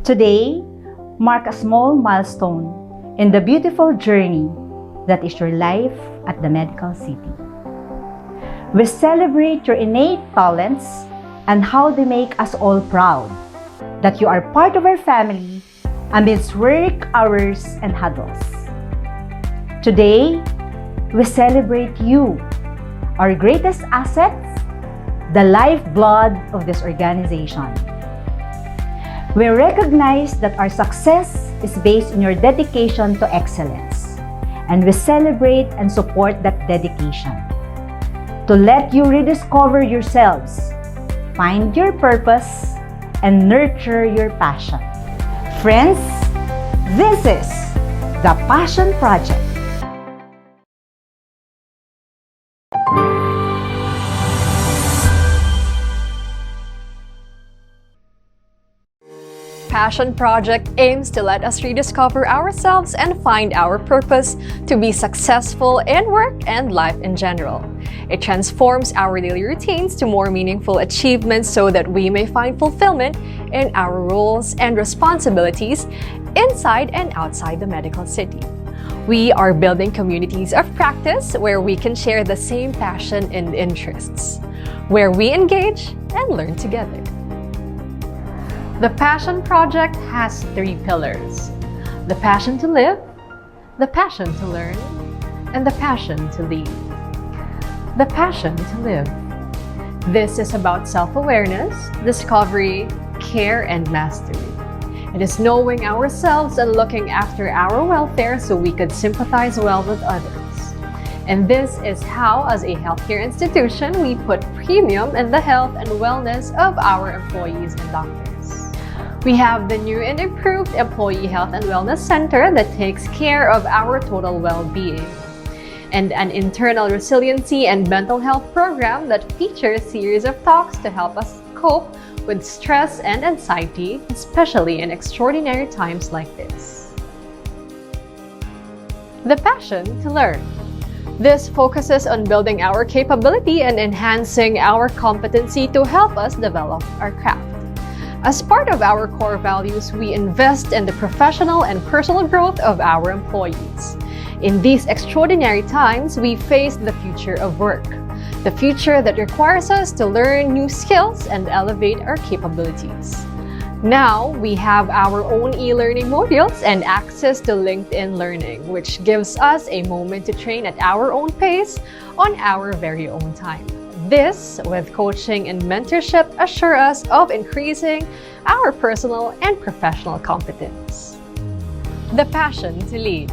Today, mark a small milestone in the beautiful journey that is your life at the Medical City. We celebrate your innate talents and how they make us all proud that you are part of our family amidst work hours and huddles. Today, we celebrate you, our greatest assets, the lifeblood of this organization. We recognize that our success is based on your dedication to excellence, and we celebrate and support that dedication. To let you rediscover yourselves, find your purpose, and nurture your passion. Friends, this is the Passion Project. Passion Project aims to let us rediscover ourselves and find our purpose to be successful in work and life in general. It transforms our daily routines to more meaningful achievements so that we may find fulfillment in our roles and responsibilities inside and outside the medical city. We are building communities of practice where we can share the same passion and interests, where we engage and learn together. The Passion Project has 3 pillars: the passion to live, the passion to learn, and the passion to lead. The passion to live. This is about self-awareness, discovery, care, and mastery. It is knowing ourselves and looking after our welfare so we could sympathize well with others. And this is how, as a healthcare institution, we put premium in the health and wellness of our employees and doctors. We have the new and improved Employee Health and Wellness Center that takes care of our total well-being, and an internal resiliency and mental health program that features a series of talks to help us cope with stress and anxiety, especially in extraordinary times like this. The passion to learn. This focuses on building our capability and enhancing our competency to help us develop our craft. As part of our core values, we invest in the professional and personal growth of our employees. In these extraordinary times, we face the future of work, the future that requires us to learn new skills and elevate our capabilities. Now, we have our own e-learning modules and access to LinkedIn Learning, which gives us a moment to train at our own pace on our very own time. This, with coaching and mentorship, assure us of increasing our personal and professional competence. The passion to lead.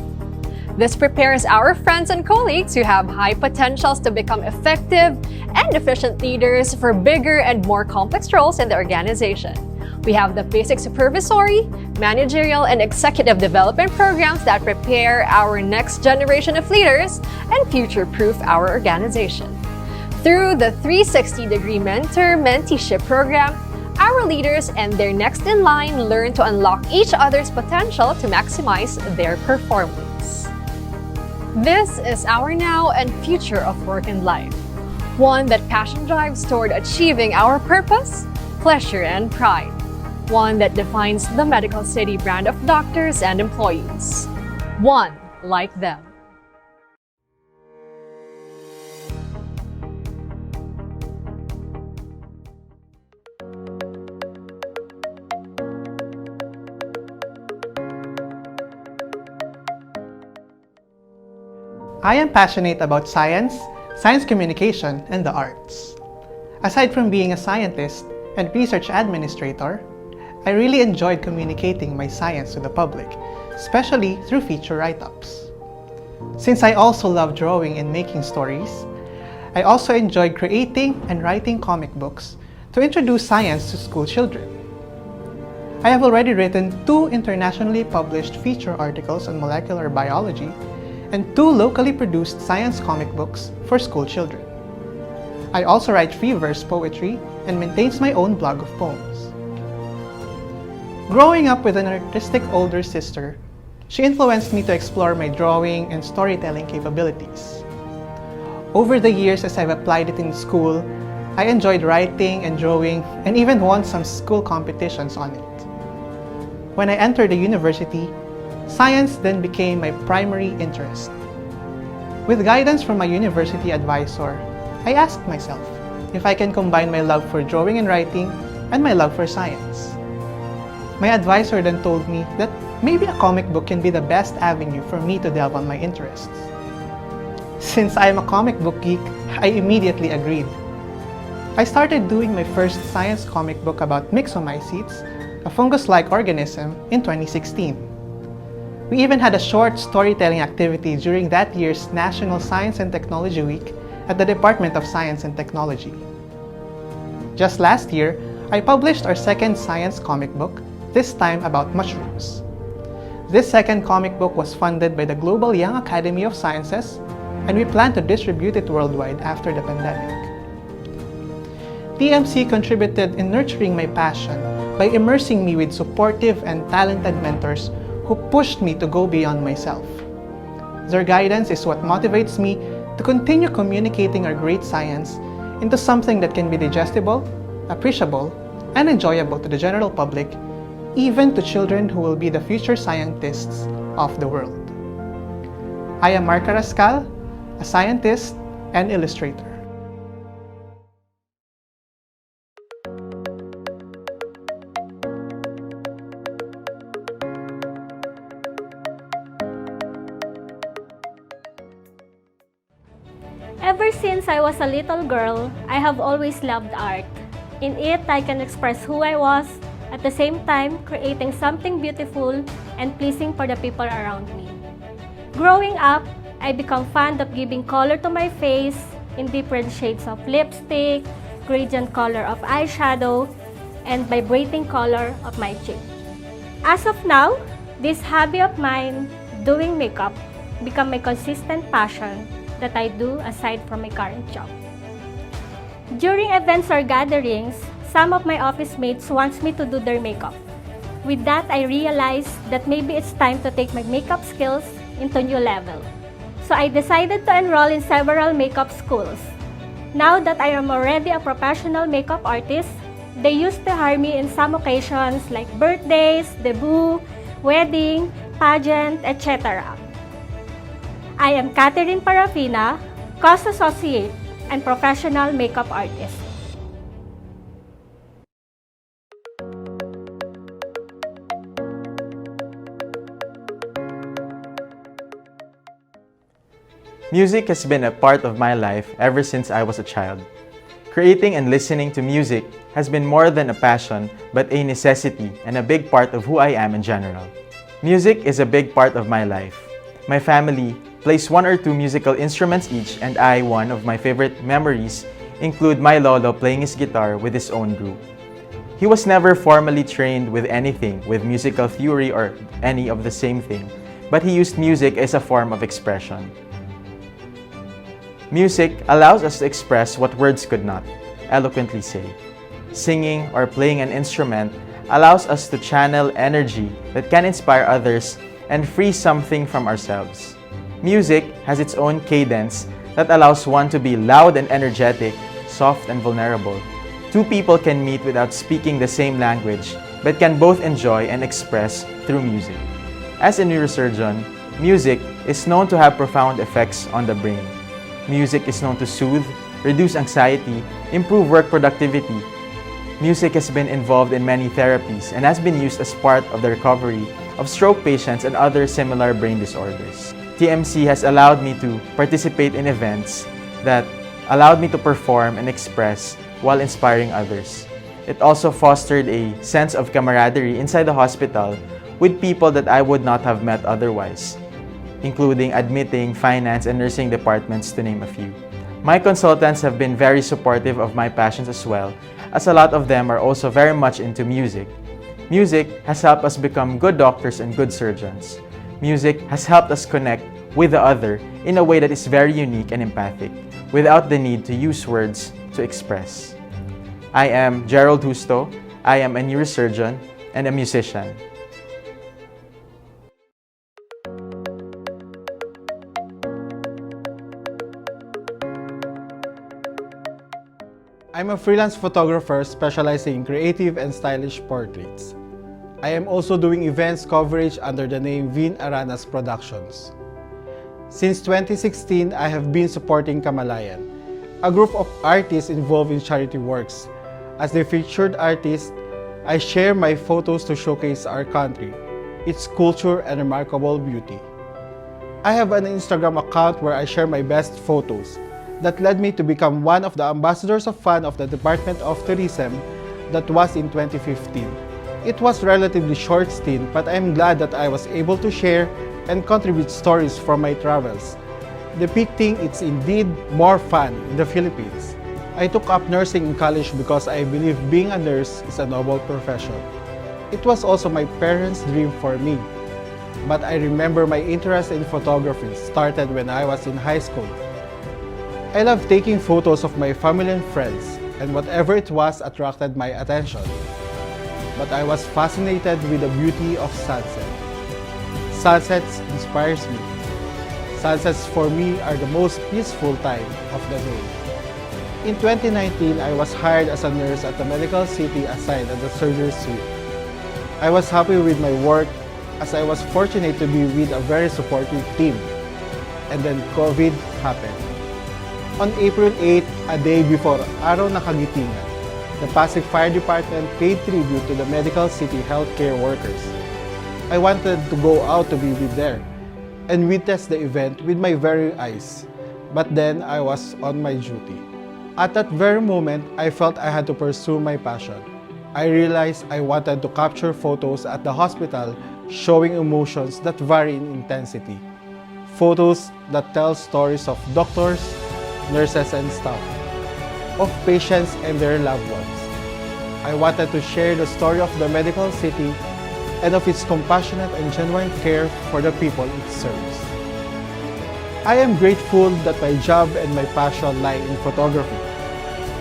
This prepares our friends and colleagues who have high potentials to become effective and efficient leaders for bigger and more complex roles in the organization. We have the basic supervisory, managerial, and executive development programs that prepare our next generation of leaders and future-proof our organization. Through the 360-degree mentor-menteeship program, our leaders and their next in line learn to unlock each other's potential to maximize their performance. This is our now and future of work and life, one that passion drives toward achieving our purpose, pleasure, and pride, one that defines the Medical City brand of doctors and employees, one like them. I am passionate about science, science communication, and the arts. Aside from being a scientist and research administrator, I really enjoyed communicating my science to the public, especially through feature write-ups. Since I also love drawing and making stories, I also enjoyed creating and writing comic books to introduce science to school children. I have already written 2 internationally published feature articles on molecular biology and 2 locally produced science comic books for school children. I also write free verse poetry and maintains my own blog of poems. Growing up with an artistic older sister, she influenced me to explore my drawing and storytelling capabilities. Over the years, as I've applied it in school, I enjoyed writing and drawing and even won some school competitions on it. When I entered the university, science then became my primary interest. With guidance from my university advisor, I asked myself if I can combine my love for drawing and writing and my love for science. My advisor then told me that maybe a comic book can be the best avenue for me to delve on my interests. Since I am a comic book geek, I immediately agreed. I started doing my first science comic book about myxomycetes, a fungus-like organism, in 2016. We even had a short storytelling activity during that year's National Science and Technology Week at the Department of Science and Technology. Just last year, I published our second science comic book, this time about mushrooms. This second comic book was funded by the Global Young Academy of Sciences, and we plan to distribute it worldwide after the pandemic. TMC contributed in nurturing my passion by immersing me with supportive and talented mentors who pushed me to go beyond myself. Their guidance is what motivates me to continue communicating our great science into something that can be digestible, appreciable, and enjoyable to the general public, even to children who will be the future scientists of the world. I am Mark Carrascal, a scientist and illustrator. Ever since I was a little girl, I have always loved art. In it, I can express who I was, at the same time creating something beautiful and pleasing for the people around me. Growing up, I become fond of giving color to my face in different shades of lipstick, gradient color of eyeshadow, and vibrating color of my cheek. As of now, this hobby of mine, doing makeup, become my consistent passion that I do aside from my current job. During events or gatherings, some of my office mates wants me to do their makeup. With that, I realized that maybe it's time to take my makeup skills into new level. So I decided to enroll in several makeup schools. Now that I am already a professional makeup artist, they used to hire me in some occasions like birthdays, debut, wedding, pageant, etc. I am Catherine Parafina, Cost Associate and Professional Makeup Artist. Music has been a part of my life ever since I was a child. Creating and listening to music has been more than a passion, but a necessity and a big part of who I am in general. Music is a big part of my life. My family plays one or two musical instruments each, and one of my favorite memories include my lolo playing his guitar with his own group. He was never formally trained with anything with musical theory or any of the same thing, but he used music as a form of expression. Music allows us to express what words could not eloquently say. Singing or playing an instrument allows us to channel energy that can inspire others and free something from ourselves. Music has its own cadence that allows one to be loud and energetic, soft and vulnerable. Two people can meet without speaking the same language, but can both enjoy and express through music. As a neurosurgeon, music is known to have profound effects on the brain. Music is known to soothe, reduce anxiety, improve work productivity. Music has been involved in many therapies and has been used as part of the recovery of stroke patients and other similar brain disorders. TMC has allowed me to participate in events that allowed me to perform and express while inspiring others. It also fostered a sense of camaraderie inside the hospital with people that I would not have met otherwise, including admitting, finance, and nursing departments, to name a few. My consultants have been very supportive of my passions as well, as a lot of them are also very much into music. Music has helped us become good doctors and good surgeons. Music has helped us connect with the other in a way that is very unique and empathic, without the need to use words to express. I am Gerald Justo. I am a neurosurgeon and a musician. I'm a freelance photographer specializing in creative and stylish portraits. I am also doing events coverage under the name Vin Aranas Productions. Since 2016, I have been supporting Kamalayan, a group of artists involved in charity works. As the featured artist, I share my photos to showcase our country, its culture and remarkable beauty. I have an Instagram account where I share my best photos that led me to become one of the ambassadors of fun of the Department of Tourism that was in 2015. It was relatively short stint, but I am glad that I was able to share and contribute stories from my travels, depicting it's indeed more fun in the Philippines. I took up nursing in college because I believe being a nurse is a noble profession. It was also my parents' dream for me. But I remember my interest in photography started when I was in high school. I love taking photos of my family and friends, and whatever it was attracted my attention. But I was fascinated with the beauty of sunset. Sunsets inspires me. Sunsets for me are the most peaceful time of the day. In 2019, I was hired as a nurse at the Medical City assigned at the surgery suite. I was happy with my work as I was fortunate to be with a very supportive team. And then COVID happened. On April 8, a day before Araw ng Kagitingan, the Pasig Fire Department paid tribute to the Medical City healthcare workers. I wanted to go out to be with them and witness the event with my very eyes, but then I was on my duty. At that very moment, I felt I had to pursue my passion. I realized I wanted to capture photos at the hospital showing emotions that vary in intensity. Photos that tell stories of doctors, nurses and staff, of patients and their loved ones. I wanted to share the story of the Medical City and of its compassionate and genuine care for the people it serves. I am grateful that my job and my passion lie in photography,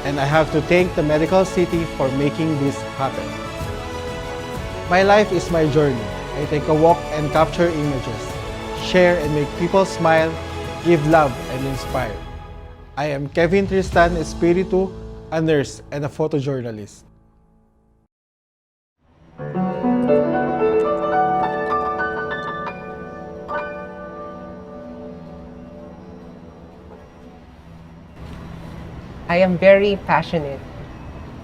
and I have to thank the Medical City for making this happen. My life is my journey. I take a walk and capture images, share and make people smile, give love and inspire. I am Kevin Tristan Espiritu, a nurse and a photojournalist. I am very passionate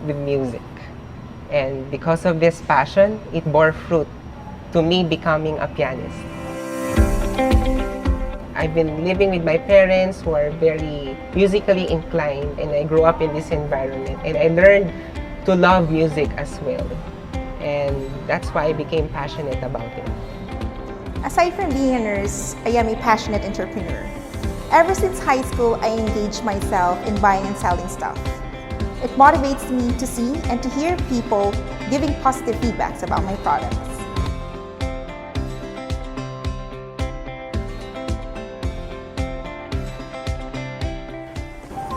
with music, and because of this passion, it bore fruit to me becoming a pianist. I've been living with my parents who are very musically inclined, and I grew up in this environment, and I learned to love music as well, and that's why I became passionate about it. Aside from being a nurse, I am a passionate entrepreneur. Ever since high school, I engaged myself in buying and selling stuff. It motivates me to see and to hear people giving positive feedbacks about my products.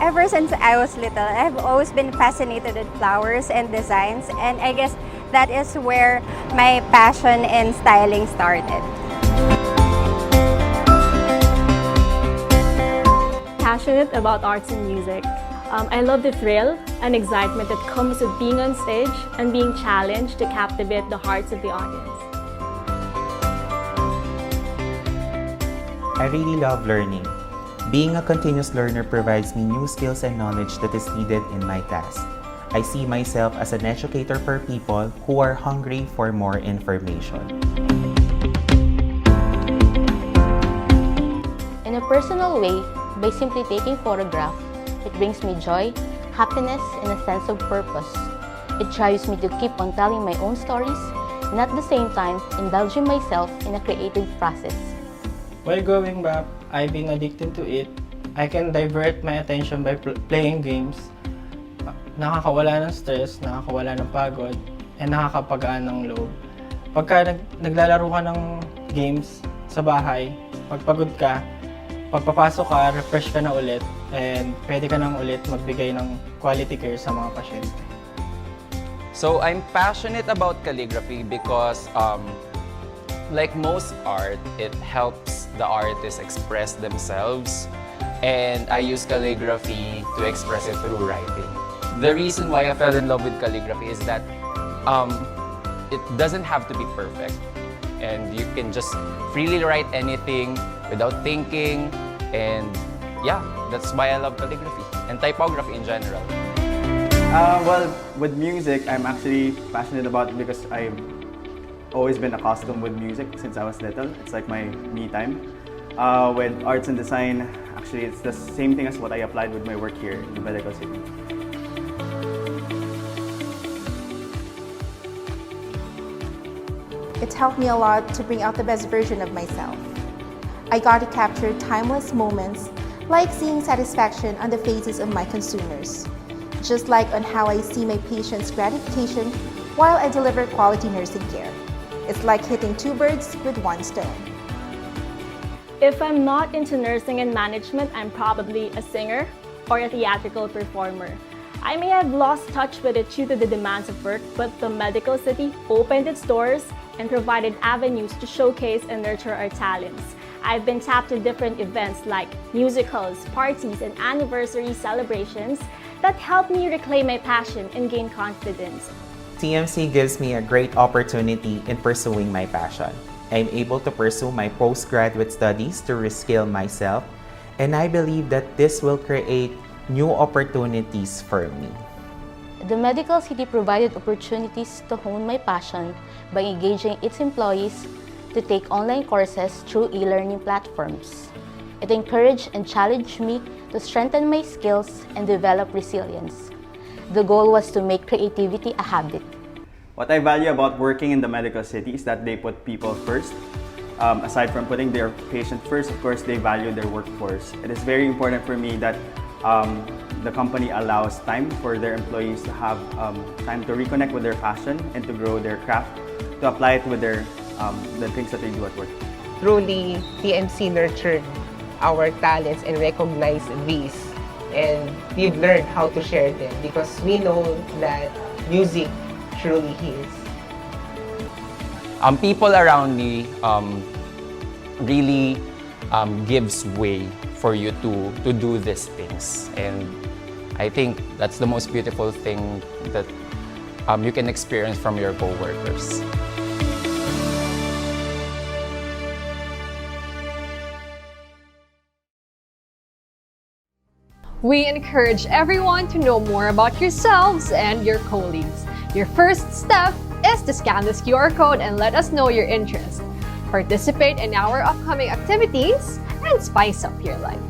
Ever since I was little, I've always been fascinated with flowers and designs, and I guess that is where my passion in styling started. Passionate about arts and music. I love the thrill and excitement that comes with being on stage and being challenged to captivate the hearts of the audience. I really love learning. Being a continuous learner provides me new skills and knowledge that is needed in my task. I see myself as an educator for people who are hungry for more information. In a personal way, by simply taking photograph, it brings me joy, happiness, and a sense of purpose. It drives me to keep on telling my own stories and at the same time indulging myself in a creative process. While growing up, I've been addicted to it. I can divert my attention by playing games. Nakakawala ng stress, nakakawala ng pagod, and nakakapagaan ng loob. Pagka naglalaro ka ng games sa bahay, pagpagod ka, pagpapasok ka, refresh ka na ulit, and pwede ka nang ulit magbigay ng quality care sa mga pasyente. So I'm passionate about calligraphy because like most art, it helps the artists express themselves, and I use calligraphy to express it through writing. The reason why I fell in love with calligraphy is that it doesn't have to be perfect. And you can just freely write anything without thinking. And yeah, that's why I love calligraphy and typography in general. Well, with music, I'm actually passionate about it because I've always been accustomed with music since I was little. It's like my me time. With arts and design, actually it's the same thing as what I applied with my work here in the Medical City. It's helped me a lot to bring out the best version of myself. I got to capture timeless moments like seeing satisfaction on the faces of my consumers, just like on how I see my patients' gratification while I deliver quality nursing care. It's like hitting two birds with one stone. If I'm not into nursing and management, I'm probably a singer or a theatrical performer. I may have lost touch with it due to the demands of work, but the Medical City opened its doors and provided avenues to showcase and nurture our talents. I've been tapped to different events like musicals, parties, and anniversary celebrations that help me reclaim my passion and gain confidence. TMC gives me a great opportunity in pursuing my passion. I'm able to pursue my postgraduate studies to reskill myself, and I believe that this will create new opportunities for me. The Medical City provided opportunities to hone my passion by engaging its employees to take online courses through e-learning platforms. It encouraged and challenged me to strengthen my skills and develop resilience. The goal was to make creativity a habit. What I value about working in the Medical City is that they put people first. Aside from putting their patient first, of course, they value their workforce. It is very important for me that the company allows time for their employees to have time to reconnect with their passion and to grow their craft, to apply it with the things that they do at work. Truly, TMC nurtured our talents and recognized these. And we've learned how to share them because we know that music truly heals. People around me really gives way for you to do these things. And I think that's the most beautiful thing that you can experience from your coworkers. We encourage everyone to know more about yourselves and your colleagues. Your first step is to scan this QR code and let us know your interest. Participate in our upcoming activities and spice up your life.